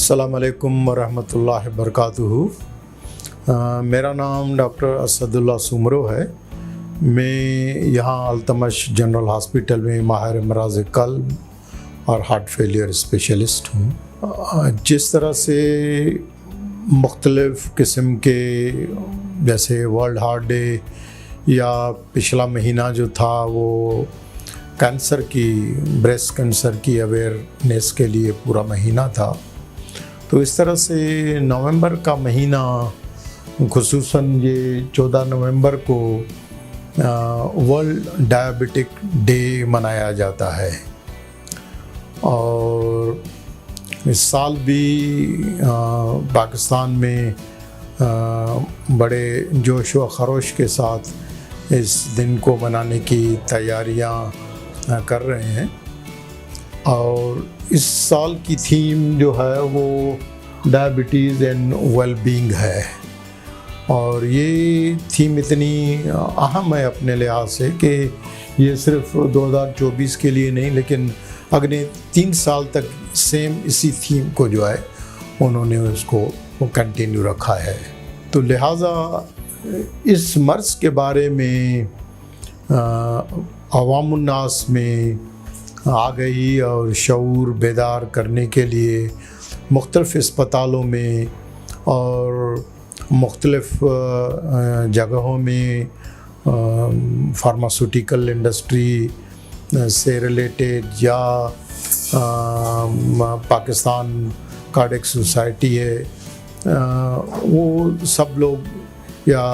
अस्सलाम वालेकुम वरहमतुल्लाहि वबरकातुहू। मेरा नाम डॉक्टर असदुल्ला सुमरो है। मैं यहाँ अल्तमश जनरल हॉस्पिटल में माहिर अमराज़ क़ल्ब और हार्ट फेलियर स्पेशलिस्ट हूँ। जिस तरह से मुख्तलिफ़ किस्म के जैसे वर्ल्ड हार्ट डे या पिछला महीना जो था वो कैंसर की ब्रेस्ट कैंसर की अवेयरनेस के लिए पूरा महीना था, तो इस तरह से नवंबर का महीना खुसूसन ये 14 नवंबर को वर्ल्ड डायबिटिक डे मनाया जाता है। और इस साल भी पाकिस्तान में बड़े जोश व खरोश के साथ इस दिन को मनाने की तैयारियां कर रहे हैं। और इस साल की थीम जो है वो डायबिटीज़ एंड वेलबींग है। और ये थीम इतनी अहम है अपने लिहाज से कि ये सिर्फ 2024 के लिए नहीं, लेकिन अगले 3 साल तक सेम इसी थीम को जो है उन्होंने उसको कंटिन्यू रखा है। तो लिहाजा इस मर्ज़ के बारे में अवामुन्नास में आगाही और शऊर बेदार करने के लिए मुख्तलिफ़ अस्पतालों में और मुख्तलिफ़ जगहों में फार्मास्यूटिकल इंडस्ट्री से रिलेटेड या पाकिस्तान कार्डियक सोसाइटी है, वो सब लोग या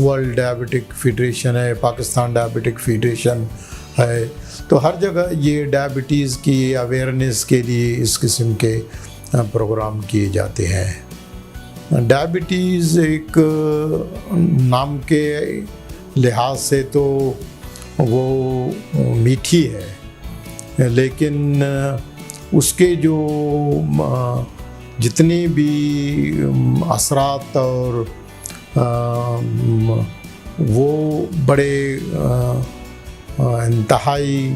वर्ल्ड डायबिटिक फेडरेशन है, पाकिस्तान डायबिटिक फेडरेशन है, तो हर जगह ये डायबिटीज़ की अवेयरनेस के लिए इस किस्म के प्रोग्राम किए जाते हैं। डायबिटीज़ एक नाम के लिहाज से तो वो मीठी है, लेकिन उसके जो जितने भी असरात और वो बड़े इंतहाई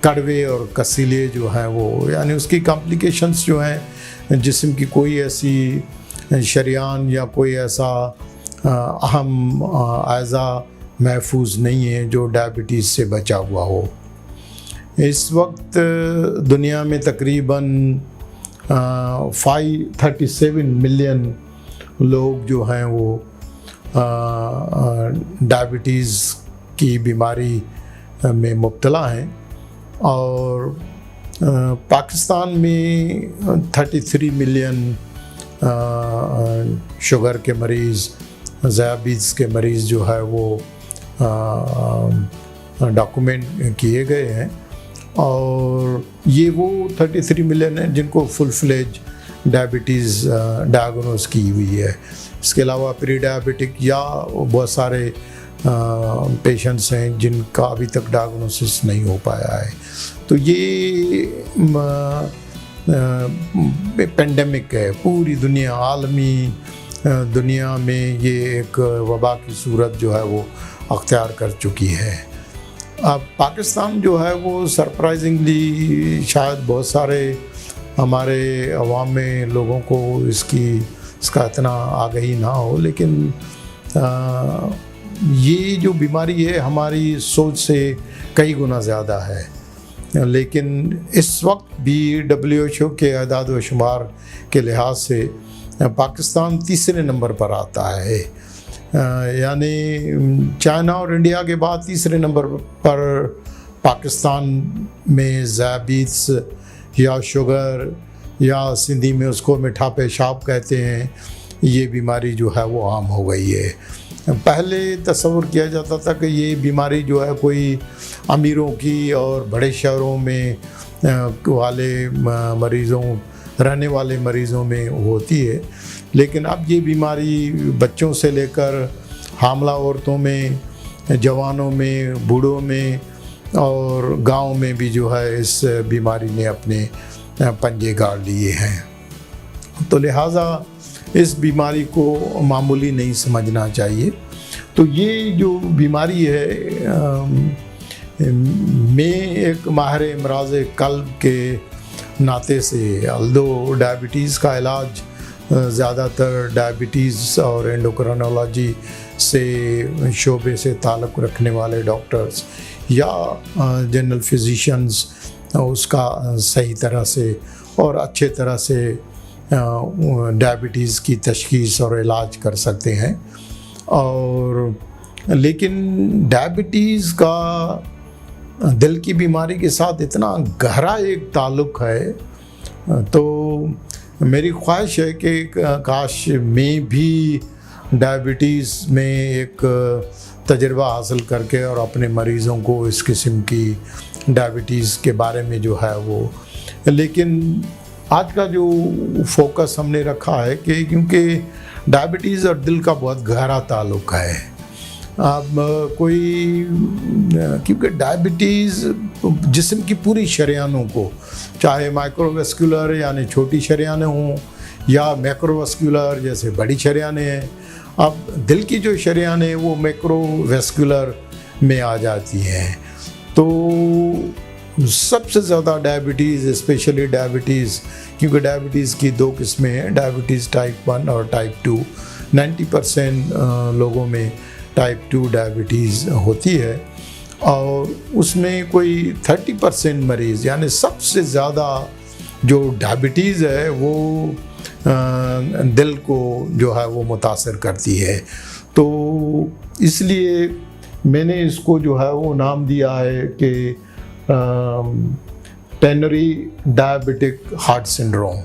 कड़वे और कसीले जो हैं वो, यानी उसकी कॉम्प्लिकेशंस जो हैं, जिस्म की कोई ऐसी शरियान या कोई ऐसा अहम आज़ा महफूज नहीं है जो डायबिटीज़ से बचा हुआ हो। इस वक्त दुनिया में तकरीबन 537 मिलियन लोग जो हैं वो डायबिटीज़ की बीमारी में मुब्तला हैं। और पाकिस्तान में 33 मिलियन शुगर के मरीज़, ज़ियाबीत्स के मरीज़ जो है वो डॉक्यूमेंट किए गए हैं। और ये वो 33 मिलियन हैं जिनको फुल फ्लेज डायबिटीज़ डायग्नोस की हुई है। इसके अलावा प्री डायबिटिक या बहुत सारे पेशेंट्स हैं जिनका अभी तक डायग्नोसिस नहीं हो पाया है। तो ये पेंडेमिक है, पूरी दुनिया, आलमी दुनिया में ये एक वबा की सूरत जो है वो अख्तियार कर चुकी है। अब पाकिस्तान जो है वो सरप्राइजिंगली शायद बहुत सारे हमारे अवाम में लोगों को इसका इतना आगाही ना हो, लेकिन ये जो बीमारी है हमारी सोच से कई गुना ज़्यादा है। लेकिन इस वक्त भी WHO के अदाद व शुमार के लिहाज से पाकिस्तान तीसरे नंबर पर आता है, यानी चाइना और इंडिया के बाद तीसरे नंबर पर पाकिस्तान में ज़ियाबीत्स या शुगर या सिंधी में उसको मीठा पेशाब कहते हैं, ये बीमारी जो है वो आम हो गई है। पहले तस्वुर किया जाता था कि ये बीमारी जो है कोई अमीरों की और बड़े शहरों में वाले मरीज़ों, रहने वाले मरीज़ों में होती है, लेकिन अब ये बीमारी बच्चों से लेकर हामला औरतों में, जवानों में, बूढ़ों में और गांव में भी जो है इस बीमारी ने अपने पंजे गाड़ लिए हैं। तो लिहाजा इस बीमारी को मामूली नहीं समझना चाहिए। तो ये जो बीमारी है, मैं एक माहिर अमराज़ क़ल्ब के नाते से, अल्दो डायबिटीज़ का इलाज ज़्यादातर डायबिटीज़ और एंडोक्राइनोलॉजी से शोबे से ताल्लुक़ रखने वाले डॉक्टर्स या जनरल फिजिशियंस उसका सही तरह से और अच्छे तरह से डायबिटीज़ की तशख़ीस और इलाज कर सकते हैं। और लेकिन डायबिटीज़ का दिल की बीमारी के साथ इतना गहरा एक ताल्लुक़ है, तो मेरी ख्वाहिश है कि काश मैं भी डायबिटीज़ में एक तजुर्बा हासिल करके और अपने मरीज़ों को इस किस्म की डायबिटीज़ के बारे में जो है वो, लेकिन आज का जो फोकस हमने रखा है कि क्योंकि डायबिटीज़ और दिल का बहुत गहरा ताल्लुक़ है। अब कोई, क्योंकि डायबिटीज़ जिस्म की पूरी शरीयानों को, चाहे माइक्रोवेस्कुलर यानी छोटी शरीयानें हों या मैक्रोवेस्कुलर जैसे बड़ी शरीयानें हैं, अब दिल की जो शरीयानें वो मैक्रोवेस्कुलर में आ जाती हैं। तो सबसे ज़्यादा डायबिटीज़, स्पेशली डायबिटीज़, क्योंकि डायबिटीज़ की दो किस्में हैं, डायबिटीज़ टाइप 1 और टाइप 2। 90% लोगों में टाइप 2 डायबिटीज़ होती है और उसमें कोई 30% मरीज़ यानी सबसे ज़्यादा जो डायबिटीज़ है वो दिल को जो है वो मुतासर करती है। तो इसलिए मैंने इसको जो है वो नाम दिया है कि टेनरी डायबिटिक हार्ट सिंड्रोम,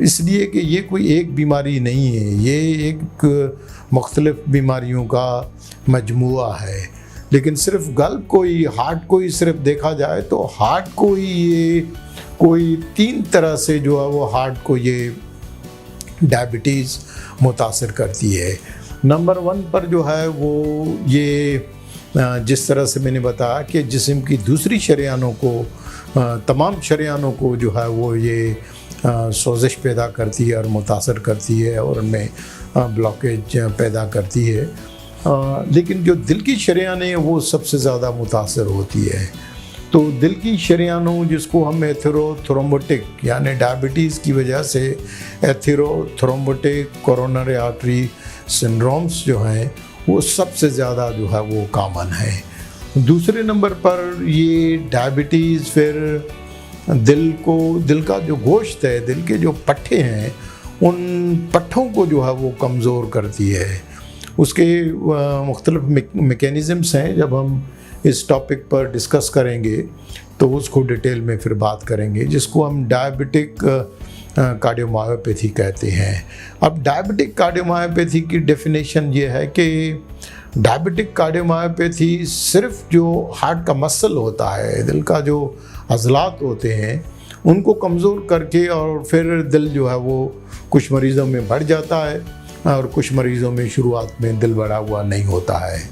इसलिए कि ये कोई एक बीमारी नहीं है, ये एक मुख्तलिफ बीमारियों का मजमुआ है। लेकिन सिर्फ गल्ब को ही, हार्ट को ही सिर्फ देखा जाए तो हार्ट को ही ये कोई 3 तरह से जो है वो हार्ट को ये डायबिटीज़ मुतासर करती है। नंबर 1 पर जो है वो ये जिस तरह से मैंने बताया कि जिस्म की दूसरी शरीयानों को, तमाम शरीयानों को जो है वो ये सोजिश पैदा करती है और मुतासर करती है और उनमें ब्लॉकेज पैदा करती है। लेकिन जो दिल की शरीयानें हैं वो सबसे ज़्यादा मुतासर होती है। तो दिल की शरीयानों जिसको हम एथेरोथ्रोम्बोटिक यानी डायबिटीज़ की वजह से एथेरोथ्रोम्बोटिक कोरोनरी आर्टरी सिंड्रोम्स जो हैं वो सबसे ज़्यादा जो है वो कॉमन है। दूसरे नंबर पर ये डायबिटीज़ फिर दिल का जो गोश्त है, दिल के जो पट्टे हैं, उन पट्ठों को जो है वो कमज़ोर करती है। उसके मुख्तलिफ मैकेनिज़म्स हैं, जब हम इस टॉपिक पर डिस्कस करेंगे तो उसको डिटेल में फिर बात करेंगे, जिसको हम डायबिटिक कार्डियोमायोपैथी कहते हैं। अब डायबिटिक कार्डियोमायोपैथी की डेफिनेशन ये है कि डायबिटिक कार्डियोमायोपैथी सिर्फ जो हार्ट का मसल होता है, दिल का जो अज़लात होते हैं, उनको कमज़ोर करके और फिर दिल जो है वो कुछ मरीज़ों में बढ़ जाता है और कुछ मरीज़ों में शुरुआत में दिल बढ़ा हुआ नहीं होता है।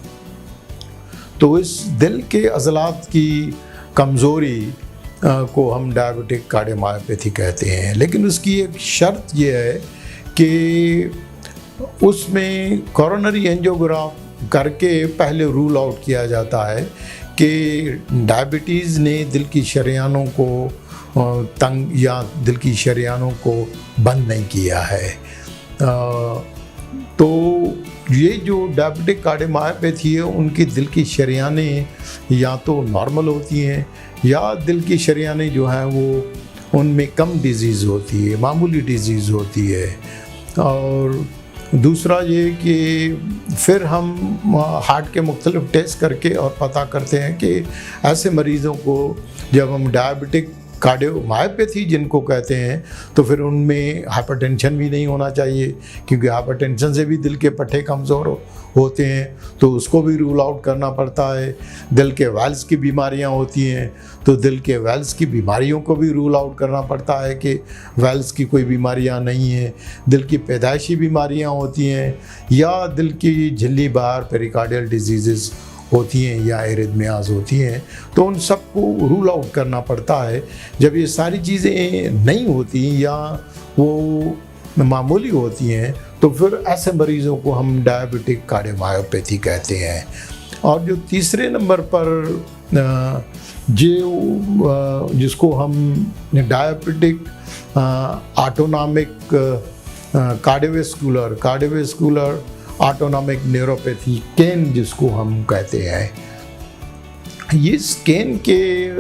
तो इस दिल के अज़लात की कमज़ोरी को हम डायबिटिक कार्डियोमायोपैथी कहते हैं। लेकिन उसकी एक शर्त ये है कि उसमें कोरोनरी एंजियोग्राम करके पहले रूल आउट किया जाता है कि डायबिटीज़ ने दिल की शरीयानों को तंग या दिल की शरीयानों को बंद नहीं किया है। तो ये जो डायबिटिक कार्डियोमायोपैथी है उनकी दिल की शरीयानें या तो नॉर्मल होती हैं या दिल की शरीयानें जो हैं वो उनमें कम डिज़ीज़ होती है, मामूली डिज़ीज़ होती है। और दूसरा ये कि फिर हम हार्ट के मुख्तलिफ टेस्ट करके और पता करते हैं कि ऐसे मरीज़ों को जब हम डायबिटिक कार्डियोमायोपैथी जिनको कहते हैं तो फिर उनमें हाइपरटेंशन भी नहीं होना चाहिए, क्योंकि हाइपरटेंशन से भी दिल के पट्टे कमज़ोर होते हैं, तो उसको भी रूल आउट करना पड़ता है। दिल के वेल्स की बीमारियां होती हैं तो दिल के वेल्स की बीमारियों को भी रूल आउट करना पड़ता है कि वेल्स की कोई बीमारियां नहीं हैं। दिल की पैदाइशी बीमारियां होती हैं या दिल की झिल्ली बाहर पेरिकार्डियल डिजीज़ होती हैं या एरिथमियाज होती हैं, तो उन सबको रूल आउट करना पड़ता है। जब ये सारी चीज़ें नहीं होती या वो मामूली होती हैं तो फिर ऐसे मरीज़ों को हम डायबिटिक कार्डियोमायोपैथी कहते हैं। और जो तीसरे नंबर पर जिसको हम diabetic autonomic cardiovascular autonomic neuropathy, केन जिसको हम कहते हैं। इस केन के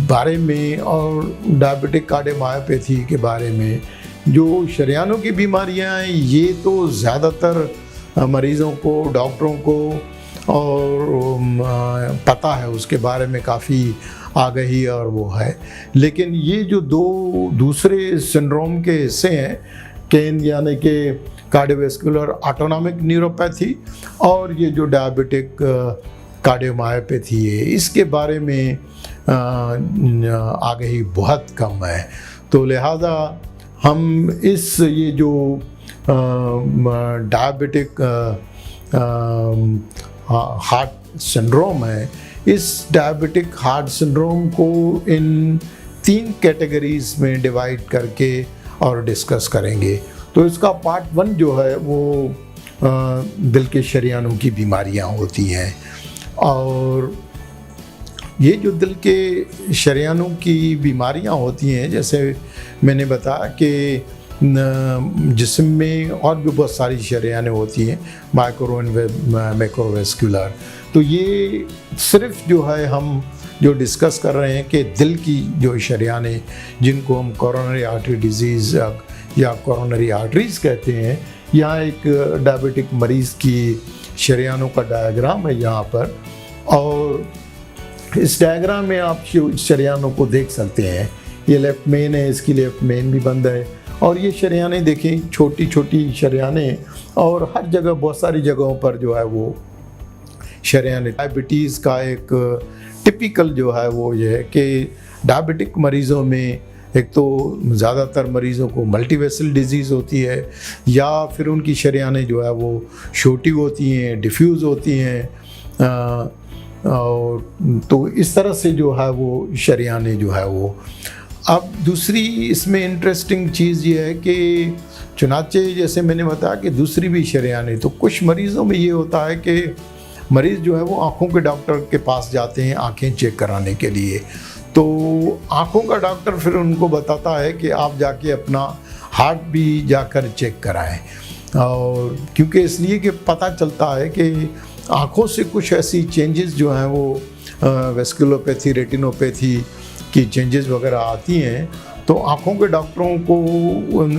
बारे में और डायबिटिक कार्डियोमायोपैथी के बारे में जो शरीयानों की बीमारियां हैं, ये तो ज़्यादातर मरीज़ों को, डॉक्टरों को और पता है, उसके बारे में काफ़ी आगाही और वो है। लेकिन ये जो दूसरे सिंड्रोम के हिस्से हैं, केन यानी कि कार्डियोवैस्कुलर ऑटोनॉमिक न्यूरोपैथी, और ये जो डायबिटिक कार्डियोमायोपैथी है, इसके बारे में आगाही बहुत कम है। तो लिहाजा हम ये जो डायबिटिक हार्ट सिंड्रोम है, इस डायबिटिक हार्ट सिंड्रोम को इन 3 कैटेगरीज में डिवाइड करके और डिस्कस करेंगे। तो इसका पार्ट 1 जो है वो दिल के शरीयानों की बीमारियां होती हैं, और ये जो दिल के शरीयानों की बीमारियां होती हैं, जैसे मैंने बताया कि जिस्म में और भी बहुत सारी शरीयानें होती हैं, माइक्रो मैक्रोवैस्कुलर। तो ये सिर्फ जो है हम जो डिस्कस कर रहे हैं कि दिल की जो शरीयानें, जिनको हम कोरोनरी आर्टरी डिजीज़ या कोरोनरी आर्टरीज़ कहते हैं, यहाँ एक डायबिटिक मरीज़ की शरीयानों का डायग्राम है यहाँ पर, और इस डायग्राम में आप शरीयानों को देख सकते हैं। ये लेफ्ट मेन है, इसकी लेफ्ट मेन भी बंद है, और ये शरीयानें देखें, छोटी छोटी शरीयानें, और हर जगह बहुत सारी जगहों पर जो है वो शरीयानें। डायबिटीज़ का एक टिपिकल जो है वो ये है कि डायबिटिक मरीज़ों में एक तो ज़्यादातर मरीज़ों को मल्टीवेसल डिजीज़ होती है, या फिर उनकी शरीयानें जो है वो छोटी होती हैं, डिफ्यूज़ होती हैं, और तो इस तरह से जो है वो शरीयानें जो है वो। अब दूसरी इसमें इंटरेस्टिंग चीज़ ये है कि चुनाचे जैसे मैंने बताया कि दूसरी भी शरीयानें, तो कुछ मरीज़ों में ये होता है कि मरीज़ जो है वो आँखों के डॉक्टर के पास जाते हैं आँखें चेक कराने के लिए। तो आँखों का डॉक्टर फिर उनको बताता है कि आप जाके अपना हार्ट भी जाकर चेक कराएं, और क्योंकि इसलिए कि पता चलता है कि आँखों से कुछ ऐसी चेंजेस जो हैं वो वेस्कुलोपैथी, रेटिनोपैथी की चेंजेस वगैरह आती हैं, तो आँखों के डॉक्टरों को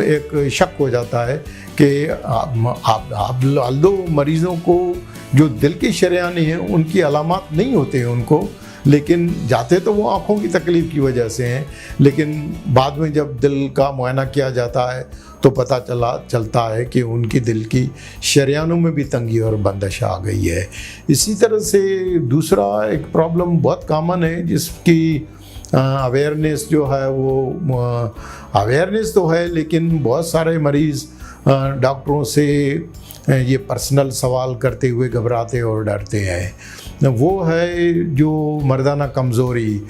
एक शक हो जाता है कि आप दो मरीज़ों को जो दिल की शरीयानें हैं उनकी अलामात नहीं होते हैं उनको, लेकिन जाते तो वो आँखों की तकलीफ़ की वजह से हैं, लेकिन बाद में जब दिल का मुआयना किया जाता है तो पता चलता है कि उनकी दिल की शरीयानों में भी तंगी और बंदिश आ गई है। इसी तरह से दूसरा एक प्रॉब्लम बहुत कॉमन है, जिसकी अवेयरनेस जो है वो अवेयरनेस तो है, लेकिन बहुत सारे मरीज़ डॉक्टरों से ये पर्सनल सवाल करते हुए घबराते और डरते हैं। वो है जो मर्दाना कमज़ोरी,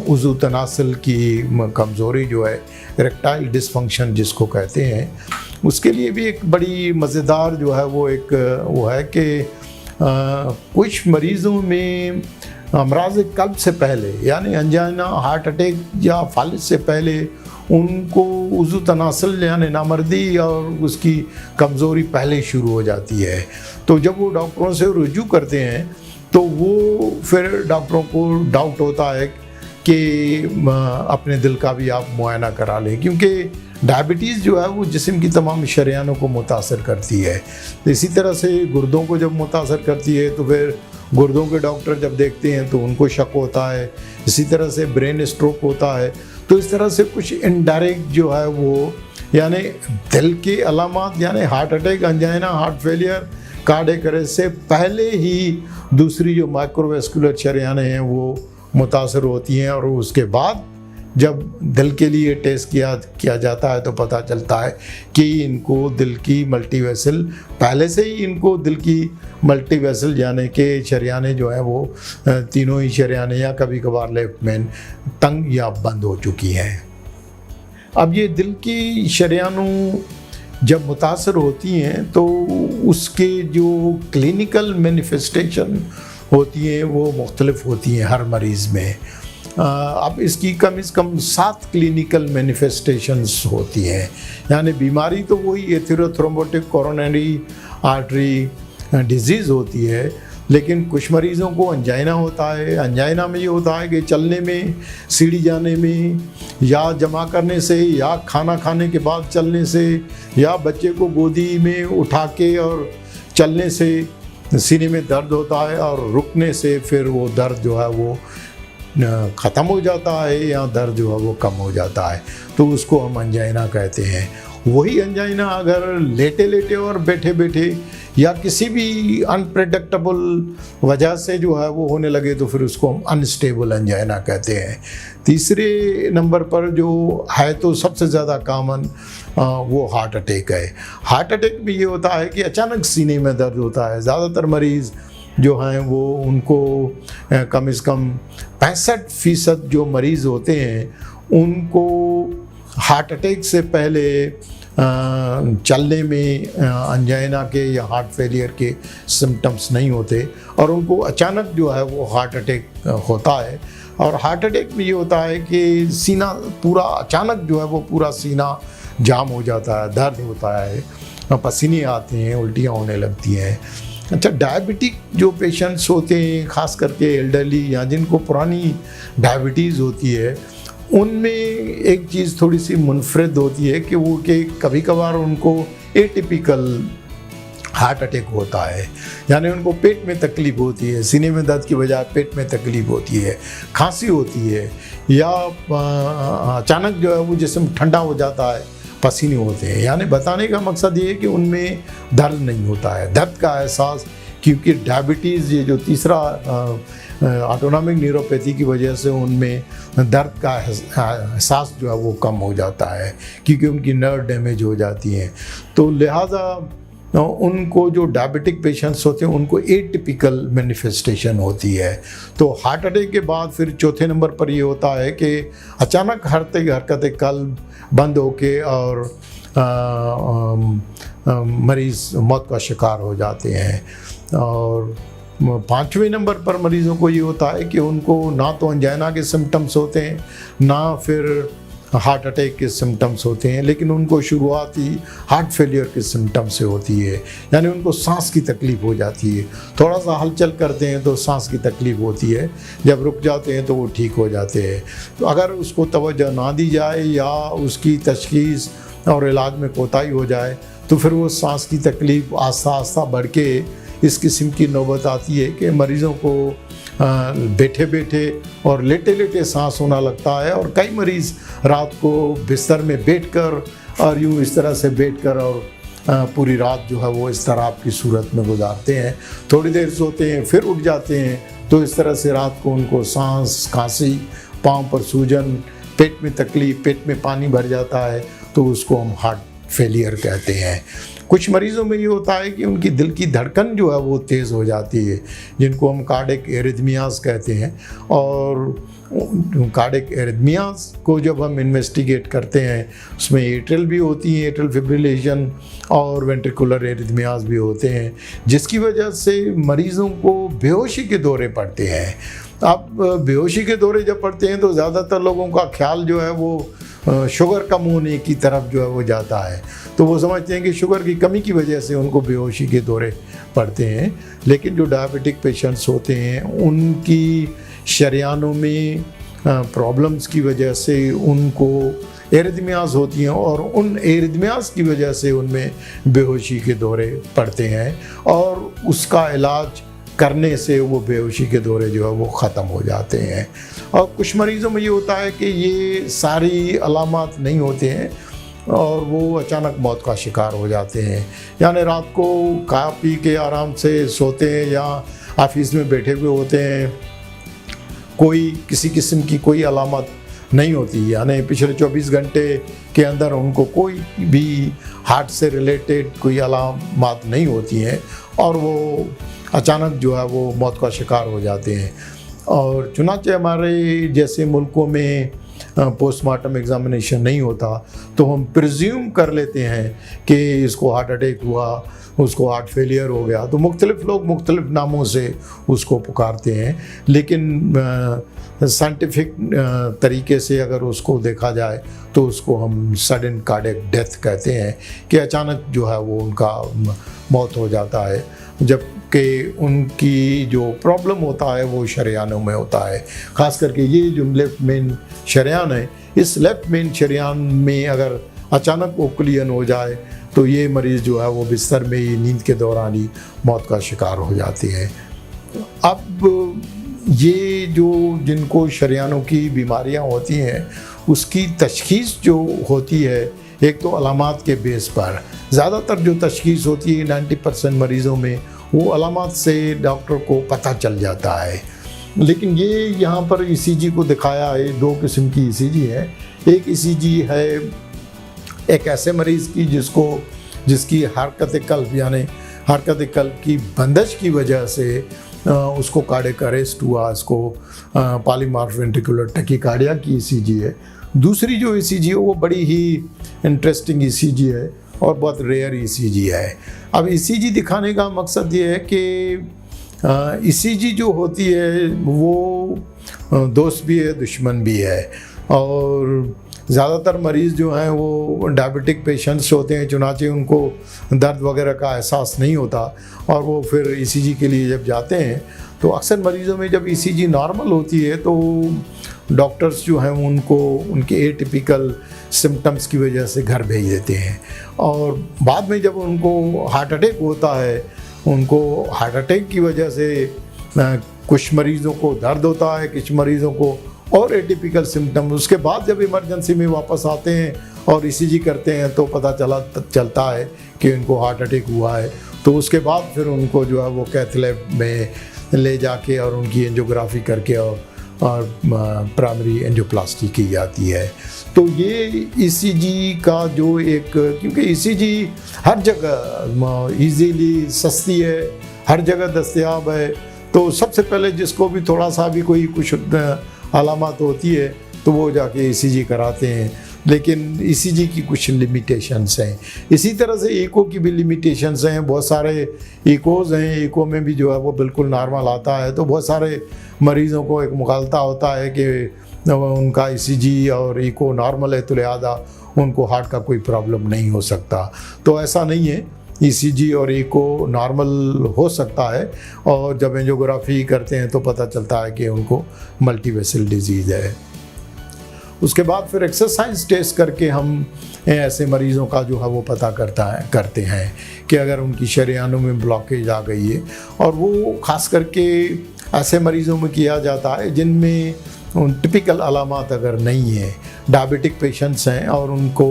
उज़ू तनासल की कमज़ोरी जो है, इरेक्टाइल डिसफंक्शन जिसको कहते हैं, उसके लिए भी एक बड़ी मज़ेदार जो है वो एक वो है कि कुछ मरीज़ों में अमराज़ कल्ब से पहले, यानी अंजाना, हार्ट अटैक या फालिज से पहले उनको उज़ू तनासल यानी नामर्दी और उसकी कमज़ोरी पहले शुरू हो जाती है। तो जब वो डॉक्टरों से रुजू करते हैं तो वो फिर डॉक्टरों को डाउट होता है कि अपने दिल का भी आप मुआयना करा लें, क्योंकि डायबिटीज़ जो है वो जिस्म की तमाम शरीयानों को मुतासर करती है। तो इसी तरह से गुर्दों को जब मुतासर करती है तो फिर गुर्दों के डॉक्टर जब देखते हैं तो उनको शक होता है। इसी तरह से ब्रेन स्ट्रोक होता है। तो इस तरह से कुछ इनडायरेक्ट जो है वो, यानी दिल की अलामात यानी heart attack, angina, heart failure, cardiac arrest से पहले ही दूसरी जो माइक्रोवैस्कुलर शरीयानें हैं वो मुतासर होती हैं, और उसके बाद जब दिल के लिए टेस्ट किया जाता है तो पता चलता है कि इनको दिल की मल्टीवेसल, पहले से ही इनको दिल की मल्टीवेसल यानी कि शरीयानें जो है वो तीनों ही शरीयानें या कभी कभार लेफ्ट मेन तंग या बंद हो चुकी हैं। अब ये दिल की शरीयानों जब मुतासर होती हैं तो उसके जो क्लिनिकल मैनिफेस्टेशन होती हैं वो मुख्तलिफ होती हैं हर मरीज़ में। अब इसकी कम से कम 7 क्लिनिकल मैनिफेस्टेशंस होती हैं, यानी बीमारी तो वही एथेरोथ्रोम्बोटिक कोरोनरी आर्टरी डिजीज़ होती है, लेकिन कुछ मरीज़ों को अंजाइना होता है। अंजाइना में ये होता है कि चलने में, सीढ़ी जाने में, या जमा करने से, या खाना खाने के बाद चलने से, या बच्चे को गोदी में उठा के और चलने से सीने में दर्द होता है, और रुकने से फिर वो दर्द जो है वो ख़त्म हो जाता है या दर्द जो है वो कम हो जाता है, तो उसको हम अंजाइना कहते हैं। वही अंजाइना अगर लेटे लेटे और बैठे बैठे या किसी भी अनप्रेडिक्टेबल वजह से जो है वो होने लगे तो फिर उसको हम अनस्टेबल अंजाइना कहते हैं। तीसरे नंबर पर जो है तो सबसे ज़्यादा कॉमन वो हार्ट अटैक है। हार्ट अटैक में ये होता है कि अचानक सीने में दर्द होता है। ज़्यादातर मरीज़ जो हैं वो उनको कम से कम 65% जो मरीज़ होते हैं उनको हार्ट अटैक से पहले चलने में अंजाइना के या हार्ट फेलियर के सिम्टम्स नहीं होते, और उनको अचानक जो है वो हार्ट अटैक होता है। और हार्ट अटैक में ये होता है कि सीना पूरा अचानक जो है वो पूरा सीना जाम हो जाता है, दर्द होता है, पसीने आते हैं, उल्टियाँ होने लगती हैं। अच्छा, डायबिटिक जो पेशेंट्स होते हैं, ख़ास करके एल्डरली या जिनको पुरानी डायबिटीज़ होती है, उनमें एक चीज़ थोड़ी सी मुनफरिद होती है कि वो कि कभी कभार उनको एटिपिकल हार्ट अटैक होता है, यानी उनको पेट में तकलीफ़ होती है, सीने में दर्द की बजाय पेट में तकलीफ़ होती है, खांसी होती है, या अचानक जो है वो जिस्म ठंडा हो जाता है, पसीने होते हैं। यानी बताने का मकसद ये है कि उनमें दर्द नहीं होता है, दर्द का एहसास, क्योंकि डायबिटीज़ ये जो तीसरा ऑटोनॉमिक न्यूरोपैथी की वजह से उनमें दर्द का एहसास जो है वो कम हो जाता है, क्योंकि उनकी नर्व डैमेज हो जाती हैं। तो लिहाजा उनको जो डायबिटिक पेशेंट्स होते हैं उनको एटिपिकल मैनिफेस्टेशन होती है। तो हार्ट अटैक के बाद फिर चौथे नंबर पर ये होता है कि अचानक हरकत कल्ब बंद होके और मरीज़ मौत का शिकार हो जाते हैं। और 5वें नंबर पर मरीज़ों को ये होता है कि उनको ना तो अंजाइना के सिम्टम्स होते हैं, ना फिर हार्ट अटैक के सिम्टम्स होते हैं, लेकिन उनको शुरुआती हार्ट फेलियर के सिम्टम्स से होती है, यानी उनको सांस की तकलीफ़ हो जाती है। थोड़ा सा हलचल करते हैं तो सांस की तकलीफ़ होती है, जब रुक जाते हैं तो वो ठीक हो जाते हैं। तो अगर उसको तवज्जो ना दी जाए या उसकी तशख़ीस और इलाज में कोताही हो जाए तो फिर वो सांस की तकलीफ़ आस्ता आस्ता बढ़ के इस किस्म की नौबत आती है कि मरीज़ों को बैठे बैठे और लेटे लेटे सांस होना लगता है, और कई मरीज़ रात को बिस्तर में बैठकर और यूँ इस तरह से बैठकर और पूरी रात जो है वो इस तरह की सूरत में गुजारते हैं। थोड़ी देर सोते हैं फिर उठ जाते हैं, तो इस तरह से रात को उनको सांस, खांसी, पाँव पर सूजन, पेट में तकलीफ़, पेट में पानी भर जाता है, तो उसको हम हार्ट फेलियर कहते हैं। कुछ मरीज़ों में ये होता है कि उनकी दिल की धड़कन जो है वो तेज़ हो जाती है, जिनको हम कार्डिक एरिथमियाज़ कहते हैं। और कार्डिक एरिथमियाज़ को जब हम इन्वेस्टिगेट करते हैं उसमें एट्रियल भी होती है, एट्रियल फिब्रिलेशन, और वेंट्रिकुलर एरिथमियाज़ भी होते हैं, जिसकी वजह से मरीज़ों को बेहोशी के दौरे पड़ते हैं। अब बेहोशी के दौरे जब पड़ते हैं तो ज़्यादातर लोगों का ख्याल जो है वो शुगर कम होने की तरफ जो है वो जाता है, तो वो समझते हैं कि शुगर की कमी की वजह से उनको बेहोशी के दौरे पड़ते हैं। लेकिन जो डायबिटिक पेशेंट्स होते हैं उनकी शरियानों में प्रॉब्लम्स की वजह से उनको एरिथमियाज़ होती हैं, और उन एरिथमियाज़ की वजह से उनमें बेहोशी के दौरे पड़ते हैं, और उसका इलाज करने से वो बेहोशी के दौरे जो है वो ख़त्म हो जाते हैं। और कुछ मरीज़ों में ये होता है कि ये सारी अलामात नहीं होते हैं और वो अचानक मौत का शिकार हो जाते हैं, यानी रात को खा पी के आराम से सोते हैं या ऑफिस में बैठे हुए होते हैं, कोई किसी किस्म की कोई अलामत नहीं होती, यानी पिछले 24 घंटे के अंदर उनको कोई भी हार्ट से रिलेटेड कोई अलामत नहीं होती हैं, और वो अचानक जो है वो मौत का शिकार हो जाते हैं। और चुनांचे हमारे जैसे मुल्कों में पोस्टमार्टम एग्जामिनेशन नहीं होता तो हम प्रिज्यूम कर लेते हैं कि इसको हार्ट अटैक हुआ, उसको हार्ट फेलियर हो गया। तो मुख्तलिफ लोग मुख्तलिफ नामों से उसको पुकारते हैं, लेकिन साइंटिफिक तरीके से अगर उसको देखा जाए तो उसको हम सडन कार्डियक डेथ कहते हैं कि अचानक जो है वो उनका मौत हो जाता है, जबकि उनकी जो प्रॉब्लम होता है वो शरेयानों में होता है। ख़ास करके ये जो लेफ्ट मेन शरेयान है, इस लेफ्ट मेन शरेयान में अगर अचानक ओक्लियन हो जाए तो ये मरीज़ जो है वो बिस्तर में ही नींद के दौरान ही मौत का शिकार हो जाती है। अब ये जो जिनको शरेयानों की बीमारियां होती हैं उसकी तशख़ीस जो होती है, एक तो अलामात के बेस पर ज़्यादातर जो तशख़ीस होती है 90% मरीज़ों में वो अलामात से डॉक्टर को पता चल जाता है। लेकिन ये यहाँ पर ईसीजी को दिखाया है, दो किस्म की ईसीजी है। एक ईसीजी है एक ऐसे मरीज़ की जिसकी हरकत कल्ब यानी हरकत कल्ब की बंदिश की वजह से उसको कार्डियक अरेस्ट हुआ, इसको पॉलीमार्फ वेंट्रिकुलर टैकीकार्डिया की ईसीजी है। दूसरी जो ईसीजी है वो बड़ी ही इंटरेस्टिंग ईसीजी है और बहुत रेयर ईसीजी है। अब ईसीजी दिखाने का मकसद ये है कि ईसीजी जो होती है वो दोस्त भी है दुश्मन भी है, और ज़्यादातर मरीज़ जो हैं वो डायबिटिक पेशेंट्स होते हैं, चुनाचे उनको दर्द वगैरह का एहसास नहीं होता और वो फिर ईसीजी के लिए जब जाते हैं तो अक्सर मरीज़ों में जब ईसीजी नॉर्मल होती है तो डॉक्टर्स जो हैं उनको उनके एटिपिकल सिम्टम्स की वजह से घर भेज देते हैं, और बाद में जब उनको हार्ट अटैक होता है, उनको हार्ट अटैक की वजह से कुछ मरीज़ों को दर्द होता है, कुछ मरीज़ों को और एटिपिकल सिम्टम, उसके बाद जब इमरजेंसी में वापस आते हैं और ईसीजी करते हैं तो पता चलता है कि उनको हार्ट अटैक हुआ है। तो उसके बाद फिर उनको जो है वो कैथ लैब में ले जाके और उनकी एंजियोग्राफी करके और प्राइमरी एंजियोप्लास्टी की जाती है। तो ये ईसीजी का जो एक, क्योंकि ईसीजी हर जगह इजीली सस्ती है, हर जगह दस्तयाब है, तो सबसे पहले जिसको भी थोड़ा सा भी कोई कुछ अलामत होती है तो वो जाके ईसीजी कराते हैं। लेकिन ईसीजी की कुछ लिमिटेशंस हैं, इसी तरह से ईको की भी लिमिटेशंस हैं। बहुत सारे ईकोज़ हैं, ईको में भी जो है वो बिल्कुल नॉर्मल आता है, तो बहुत सारे मरीज़ों को एक मुगालता होता है कि उनका ईसीजी और ईको नॉर्मल है तो लिहाजा उनको हार्ट का कोई प्रॉब्लम नहीं हो सकता। तो ऐसा नहीं है, ईसीजी और ईको नॉर्मल हो सकता है, और जब एंजियोग्राफी करते हैं तो पता चलता है कि उनको मल्टीवेसल डिजीज़ है। उसके बाद फिर एक्सरसाइज टेस्ट करके हम ऐसे मरीज़ों का जो है वो पता करते हैं कि अगर उनकी शरेयानों में ब्लॉकेज आ गई है, और वो ख़ास करके ऐसे मरीज़ों में किया जाता है जिनमें टिपिकल अलामात अगर नहीं है, डायबिटिक पेशेंट्स हैं और उनको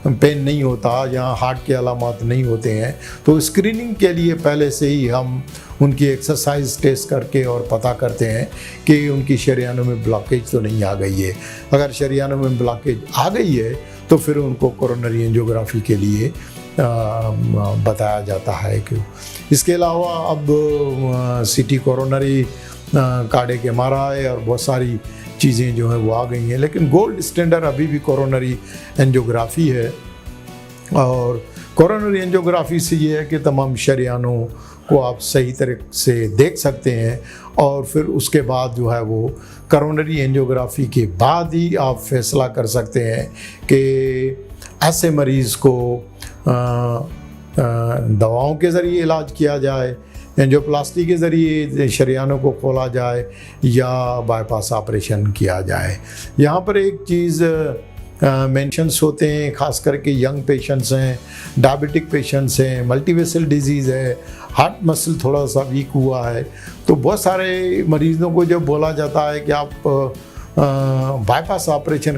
पेन नहीं होता या हार्ट के अलामात नहीं होते हैं, तो स्क्रीनिंग के लिए पहले से ही हम उनकी एक्सरसाइज टेस्ट करके और पता करते हैं कि उनकी शरेयानों में ब्लॉकेज तो नहीं आ गई है। अगर शरेयानों में ब्लॉकेज आ गई है तो फिर उनको कोरोनरी एंजियोग्राफी के लिए बताया जाता है। कि इसके अलावा अब सिटी कोरोनरी कार्डियक एमआरआई और बहुत सारी चीज़ें जो हैं वो आ गई हैं, लेकिन गोल्ड स्टैंडर्ड अभी भी कोरोनरी एंजियोग्राफी है। और कोरोनरी एंजियोग्राफी से ये है कि तमाम शरेयानों को आप सही तरह से देख सकते हैं, और फिर उसके बाद जो है वो कोरोनरी एंजियोग्राफी के बाद ही आप फैसला कर सकते हैं कि ऐसे मरीज़ को दवाओं के ज़रिए इलाज किया जाए, एंजियोप्लास्टी के ज़रिए शरेयानों को खोला जाए, या बाईपास ऑपरेशन किया जाए। यहाँ पर एक चीज़ मेंशंस होते हैं, ख़ास करके यंग पेशेंट्स हैं, डायबिटिक पेशेंट्स हैं, मल्टीवेसल डिजीज़ है, हार्ट मसल थोड़ा सा वीक हुआ है, तो बहुत सारे मरीज़ों को जब बोला जाता है कि आप बाईपास ऑपरेशन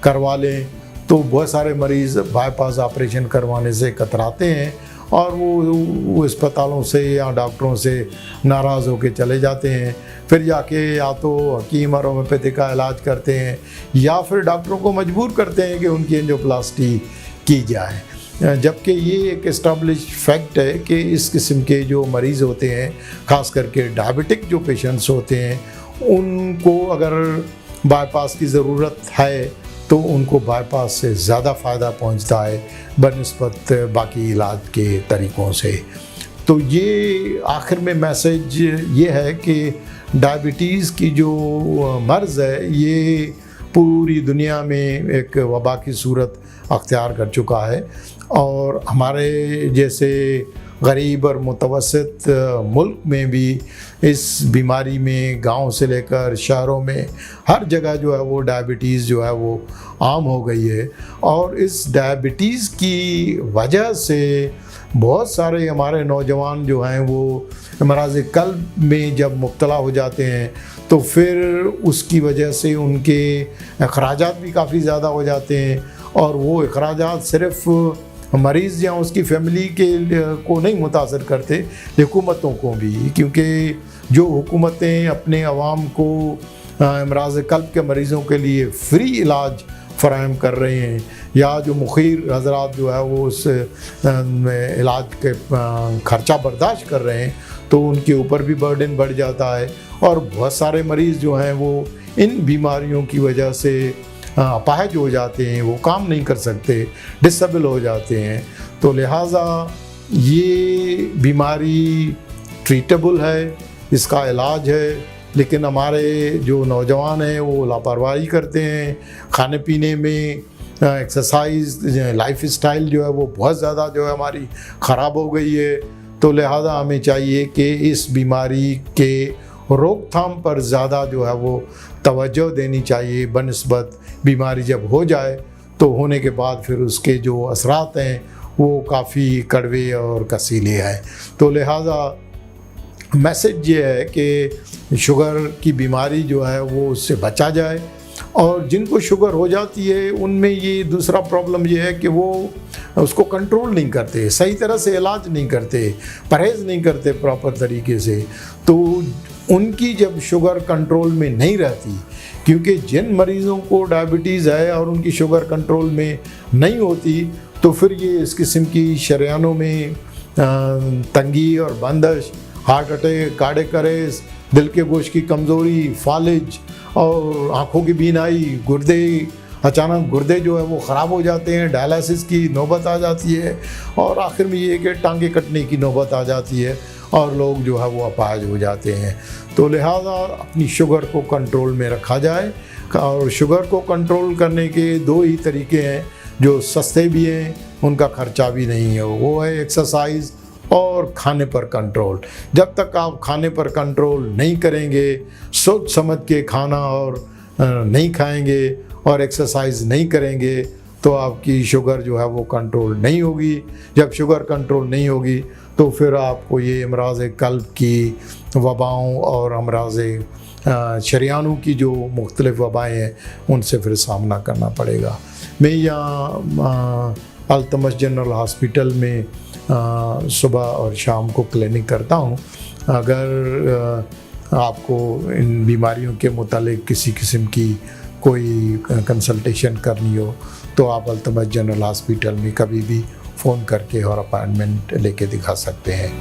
करवा लें, तो बहुत सारे मरीज़ बाईपास ऑपरेशन करवाने से कतराते हैं और वो अस्पतालों से या डॉक्टरों से नाराज़ होकर चले जाते हैं। फिर जाके या तो हकीम और होम्योपैथी का इलाज करते हैं या फिर डॉक्टरों को मजबूर करते हैं कि उनकी एंजियोप्लास्टी की जाए, जबकि ये एक एस्टैब्लिश फैक्ट है कि इस किस्म के जो मरीज़ होते हैं, ख़ास करके डायबिटिक जो पेशेंट्स होते हैं, उनको अगर बाईपास की ज़रूरत है तो उनको बाईपास से ज़्यादा फ़ायदा पहुंचता है बनिस्बत बाकी इलाज के तरीक़ों से। तो ये आखिर में मैसेज ये है कि डायबिटीज़ की जो मर्ज़ है ये पूरी दुनिया में एक वबा की सूरत अख्तियार कर चुका है, और हमारे जैसे गरीब और मुतवस्सित मुल्क में भी इस बीमारी में गांव से लेकर शहरों में हर जगह जो है वो डायबिटीज़ जो है वो आम हो गई है। और इस डायबिटीज़ की वजह से बहुत सारे हमारे नौजवान जो हैं वो अमराज़ क़ल्ब में जब मुब्तला हो जाते हैं तो फिर उसकी वजह से उनके अखराजात भी काफ़ी ज़्यादा हो जाते हैं, और वो अखराजात सिर्फ़ मरीज़ या उसकी फ़ैमिली के को नहीं मुतासर करते, हुकूमतों को भी, क्योंकि जो हुकूमतें अपने अवाम को अमराज़ क़ल्ब के मरीज़ों के लिए फ्री इलाज फ़राहम कर रहे हैं, या जो मुखीर हज़रात जो है वो उस इलाज के ख़र्चा बर्दाश्त कर रहे हैं, तो उनके ऊपर भी बर्डन बढ़ जाता है। और बहुत सारे मरीज़ जो हैं वो इन बीमारियों की वजह से अपाहिज हो जाते हैं, वो काम नहीं कर सकते, डिसेबल हो जाते हैं। तो लिहाजा ये बीमारी ट्रीटेबल है, इसका इलाज है, लेकिन हमारे जो नौजवान हैं वो लापरवाही करते हैं खाने पीने में, एक्सरसाइज, लाइफ स्टाइल जो है वो बहुत ज़्यादा जो है हमारी ख़राब हो गई है। तो लिहाजा हमें चाहिए कि इस बीमारी के रोकथाम पर ज़्यादा जो है वो तवज्जो देनी चाहिए बनिस्बत बीमारी जब हो जाए तो होने के बाद फिर उसके जो असरात हैं वो काफ़ी कड़वे और कसीले हैं। तो लिहाजा मैसेज ये है कि शुगर की बीमारी जो है वो उससे बचा जाए, और जिनको शुगर हो जाती है उनमें ये दूसरा प्रॉब्लम ये है कि वो उसको कंट्रोल नहीं करते, सही तरह से इलाज नहीं करते, परहेज़ नहीं करते प्रॉपर तरीके से। तो उनकी जब शुगर कंट्रोल में नहीं रहती, क्योंकि जिन मरीज़ों को डायबिटीज़ है और उनकी शुगर कंट्रोल में नहीं होती तो फिर ये इस किस्म की शरियानों में तंगी और बंदिश, हार्ट अटैक, कार्डियक अरेस्ट, दिल के गोश्त की कमज़ोरी, फालिज और आँखों की बीनाई, गुर्दे, अचानक गुर्दे जो है वो ख़राब हो जाते हैं, डायलिसिस की नौबत आ जाती है, और आखिर में ये कि टांगे कटने की नौबत आ जाती है और लोग जो है वो अपाहिज हो जाते हैं। तो लिहाजा अपनी शुगर को कंट्रोल में रखा जाए, और शुगर को कंट्रोल करने के दो ही तरीके हैं जो सस्ते भी हैं, उनका ख़र्चा भी नहीं है, वो है एक्सरसाइज और खाने पर कंट्रोल। जब तक आप खाने पर कंट्रोल नहीं करेंगे, सोच समझ के खाना और नहीं खाएंगे और एक्सरसाइज नहीं करेंगे तो आपकी शुगर जो है वो कंट्रोल नहीं होगी। जब शुगर कंट्रोल नहीं होगी तो फिर आपको ये अमराज़ क़ल्ब की वबाओं और अमराज़ शरियानों की जो मुख्तलिफ़ वबाएँ हैं उनसे फिर सामना करना पड़ेगा। मैं यहाँ अल्तमश जनरल हॉस्पिटल में सुबह और शाम को क्लिनिक करता हूँ। अगर आपको इन बीमारियों के मुतालिक किसी किस्म की कोई कंसल्टेशन करनी हो तो आप अल्तमश जनरल हॉस्पिटल में कभी भी फ़ोन करके और अपॉइंटमेंट लेके दिखा सकते हैं।